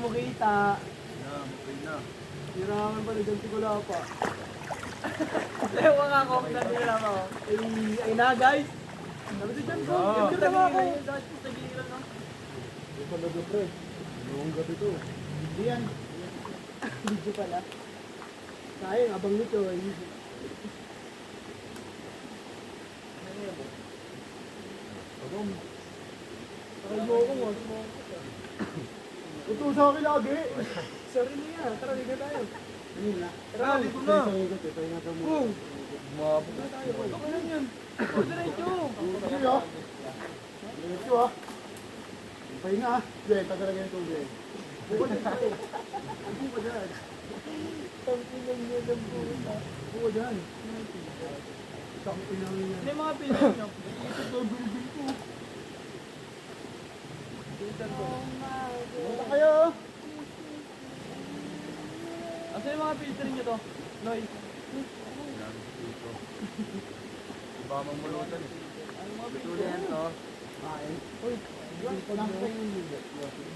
mo kita. Okay na. Hirangan pa, naganti ko lang pa. Ewan nga ako, naganti ko lang ako. Ay na guys. Sabi ko dyan ko, yung tama ako. Tagilan no? Ito pala do pre. Noong gabi to. Hindi yan. Video pala. Sayang, abang nito. Agom. Takal mo ako mo. Ito sa akin lagi. Sorry niya, tara liga tayo. Tara, dito na. Kung, Mabog. na tayo. Okay lang yan. Diretso. Sige ah. Diretso ah. Pahinga ah. Diyan, talaga yung tubig. Buka dyan. Buka dyan. Tangkinan niya ng buka. Buka dyan. Tangkinan niya. Hindi mga pilang niya. Ito to, bilbil ko. Punta kayo. Asa yung mga filter niyo to? Noy. Baka mamulutan eh. Ano mga Ito filter? yan to. Uy,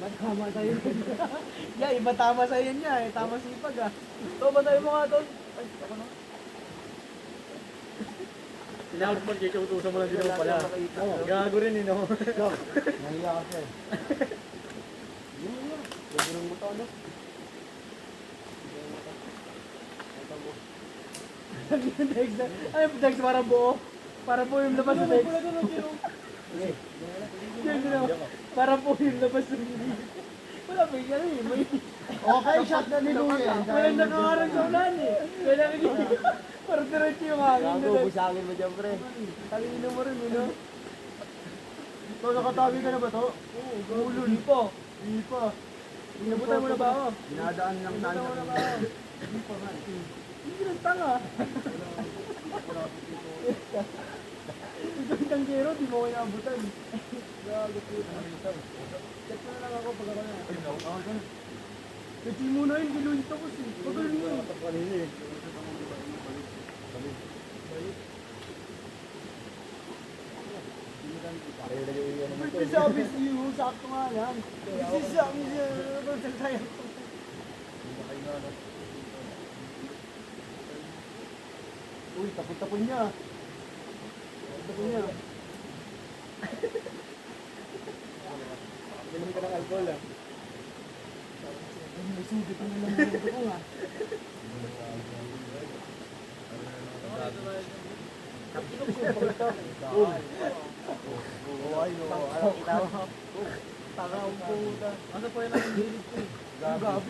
ba't tama sa'yo? Yeah, iba tama sa'yo niya eh. Tama sipag ah. Ito, bantayin mo nga to. Ay, ako na. Tinawag mo, kikutusan mo lang dito pala. Gago rin eh, no? Nahiya ka siya eh. Yun nga. Gago ng mata, no? Ay, Dex, parang buo. Parang buo yung labas ng Dex. Parang buo yung labas ng Dex. Wala ba yung ano eh. Okay, shot na ni Luyen. Walang nakakarang sa ulan eh. Kailangan nyo. Parang diretso yung hangin. Gago, busangin mo dyan, pre. Talino mo rin, ano? Ito, nakatabi ka na ba to? Oo, gulo. Hindi po. Hindi pa. Inabutan mo na ba ako? Dinadaan lang tayo. Inabutan mo na ba ako? Hindi pa nga. Hindi lang tanga. Ikaw yung tanggero, di mo ko inabutan. Gago po. Check mo na lang ako pag ako na. Kasi muna yun, giluhit ako siya. Pagaling mo. May sabi siyo, sakto nga yan. Kasi sabi siya, tayo. Uy, tapon-tapon niya. Tapon niya. Minum ka ng alcohol ah. May sugit na lang yung ko nga. Tanga ang puta. Ano po yung naging ko eh? Gabi oh.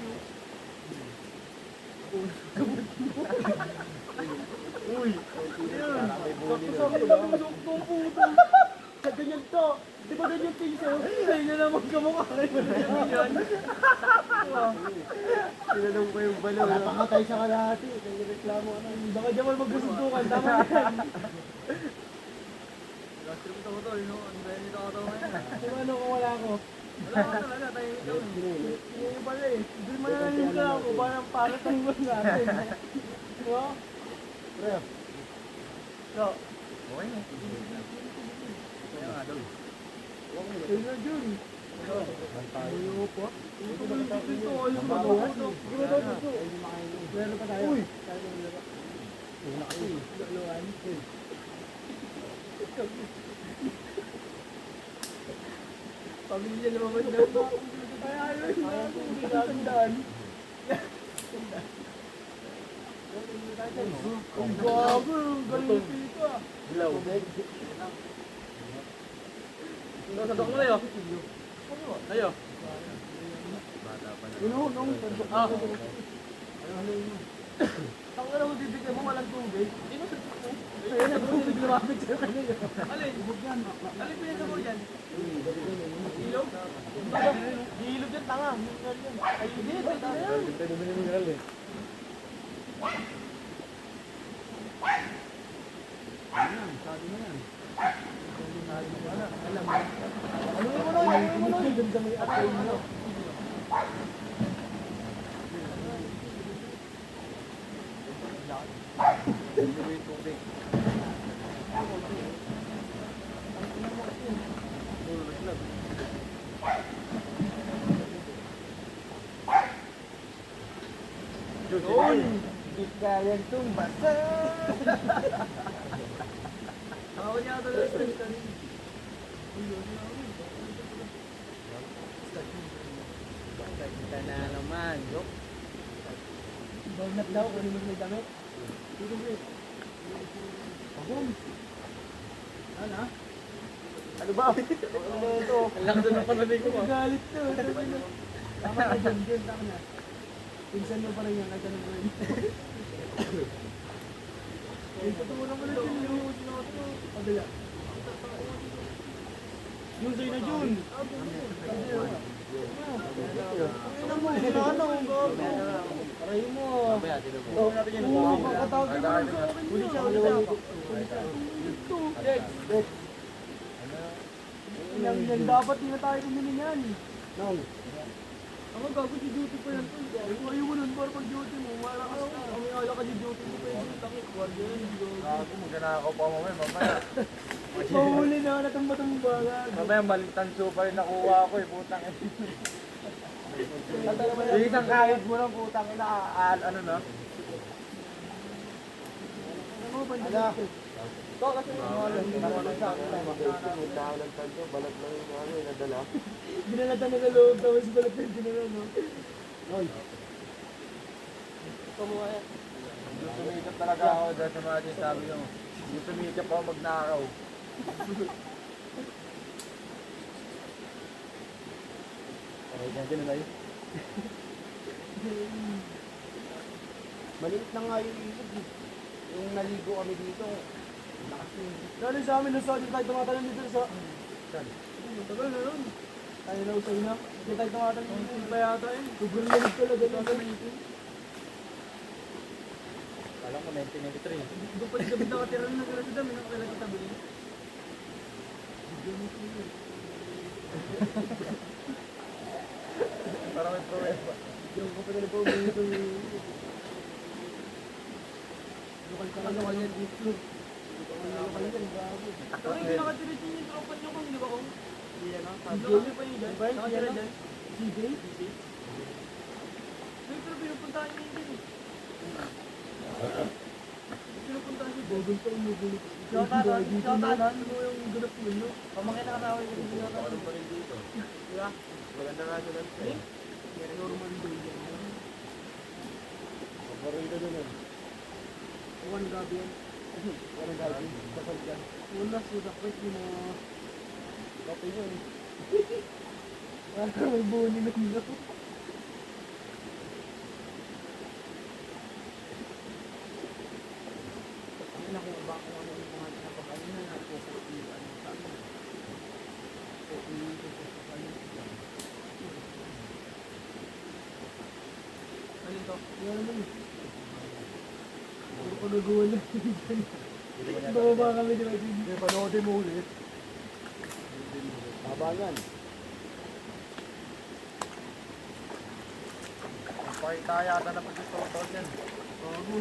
Uy! Sakto puta. Sa ganyan to. Di ba ganyan piso? Sa'yo na naman kamukha kayo na yan. Tinanong ko yung balaw. Napakatay sa kalahati. Kaya reklamo ano. Baka dyan mo magkasundukan. Tama na yan. Gastro mo to, no? Ano ba yan ito ako ngayon? Di ba ano kung wala ako? Wala ka talaga, tayo ikaw. Yung pala eh. Hindi mo na nanin ka ako. Parang para tayong mga natin. No? Pre, So, okay na. Kaya nga daw. yun na dyan. Ayaw po. Hindi ko ba dito? Ayaw mo ba ito? Hindi mo ba ito? Meron pa tayo. Uy! Una kayo eh. Luluan. Pamilya naman na ito. Ay, ayaw na. Hindi nakandaan. Ang bago. Galing dito ah. Hello. Nasadok mo tayo. Tayo. Nung. Ah. Ang ano mo bibigyan mo walang tubig? Hindi mo sa tuko. Kaya na kung hindi lumapit sa'yo kanina. Alin? Alin pinagamo yan? Ilog? Ilog yan, tanga. Mineral yan. Ay, hindi. Pwede na yan. Pwede mo yung mineral eh. Ayan, sabi mo yan. Alam mo. Ano mo na? Ano mo na? Ganda may atay mo. Pwede mo yung tubig. Yun! Di kayang tumbasa! Ako niya ito lang stress ka rin. Kita na naman. Bagnat daw, kung ano may damit. Dito mo eh. Pagom. Ano? Ano ba? Ano ito? Ang laki doon ng panalig ko. Galit to. Tama na dyan, dyan, tama na. Pinsan mo pa rin yan, nagtanong mo rin. Eh, totoo naman na dyan yung sinato. Pagdala. Jun, sa'yo na Jun. Ano mo, ano mo, aray mo. Oo, natin yan. Oo, makatawag ka naman sa akin. Ulit siya, ulit siya. Ito. Dex. Yan, dapat di na tayo kumili niyan. Nang. Ako gago si duty pa yan. Ayaw mo nun, para pag duty mo, malakas ka. Kami ala ka si duty mo pa yun. Takit, guardia yan. Ako, magnanakaw pa mamaya. Mahuli na, natumba-tumba. Mamaya malintanso pa rin nakuha ko putang ina. Yung isang kahit mo lang putang ina, ano na? Ano ba nila? Ito kasi binalatan na loob, tapos balat na dinala, no? Oy. Ito mo kaya. Yung sumikap talaga ako dahil sa mga sinasabi nyo. Yung sumikap ako magnakaw. Okay, dyan na tayo. Maliit na nga yung ilog eh. Yung naligo kami dito. Lakas yun. Dali sa amin, nasa atin tayo tumatalon dito sa... Saan? Matagal na yun. Tayo na usay na. Hindi tayo tumatalon dito pa yata yun. Sobrang lamig talaga na sa meeting. Kala ko 1993. Doon pa rin kami nakatira na nagkala sa dami. Nakakala kita bilhin. Parang may problema. Yung kapag na po umihi ito yung... Lokal ka lang lokal yan dito. Lokal yan, grabe. Pero hindi nakatira din yung tropa niyo kung di ba kung? Hindi yan ah. Hindi pa yun dyan. Nakatira dyan. CJ? Pero pinupuntahan niya yun dyan eh. Pinupuntahan niya. Gagawin pa umugulit. Shoutout mo yung ganap mo no? Pamangkin na kasaway ko yung shoutout. Ano pa rin dito? Diba? Maganda nga sila. Normal din yan. Paborito dun eh. One gabi yan. One gabi. Kapag yan. Una, sudak ko yung mga... Kape yun. May buni na nila. Ang ina kung ba kung ano yung mga napag-ano na napuputi ano sa ano. Ano to? Yan naman eh. Puro panaguan na. Bababa kami di ba? Hindi, panoodin mo ulit. Tabangan. Pakita yata na pag-istotol yan. Oo.